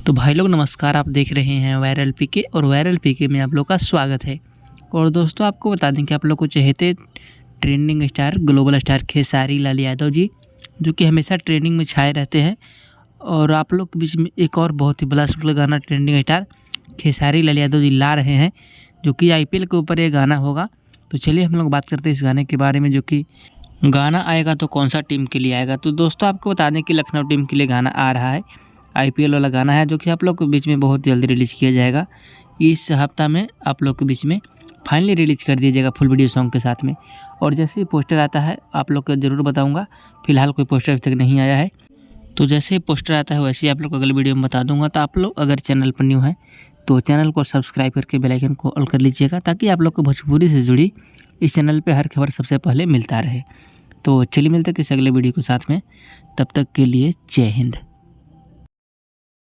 तो भाई लोग नमस्कार, आप देख रहे हैं वायरल पीके और वायरल पीके में आप लोग का स्वागत है। और दोस्तों आपको बता दें कि आप लोग को चहेते trending star global star Khesari Lal Yadav ji, जो कि हमेशा ट्रेंडिंग में छाए रहते हैं। और आप लोग के बीच में एक और बहुत ही ब्लास्टफुल गाना ट्रेंडिंग स्टार खेसारी लाल यादव जी ला रहे हैं, जो कि IPL के ऊपर ये गाना होगा। तो चलिए हम लोग बात करते हैं इस गाने के बारे में, जो कि गाना आएगा तो कौन सा टीम के लिए आएगा। तो दोस्तों आपको बता दें कि लखनऊ टीम के लिए गाना आ रहा है। IPL वाला गाना है, जो कि आप लोग के बीच में बहुत जल्दी रिलीज़ किया जाएगा। इस हफ्ता में आप लोग के बीच में फाइनली रिलीज़ कर दिया जाएगा फुल वीडियो सॉन्ग के साथ में। और जैसे ही पोस्टर आता है आप लोग को ज़रूर बताऊंगा। फिलहाल कोई पोस्टर अभी तक नहीं आया है, तो जैसे ही पोस्टर आता है वैसे ही आप लोग को अगले वीडियो में बता दूंगा। तो आप लोग अगर चैनल पर न्यू हैं तो चैनल को सब्सक्राइब करके बेल आइकन को ऑल कर लीजिएगा, ताकि आप लोग को भोजपुरी से जुड़ी इस चैनल पर हर खबर सबसे पहले मिलता रहे। तो चलिए मिलते हैं किसी अगले वीडियो के साथ में, तब तक के लिए जय हिंद।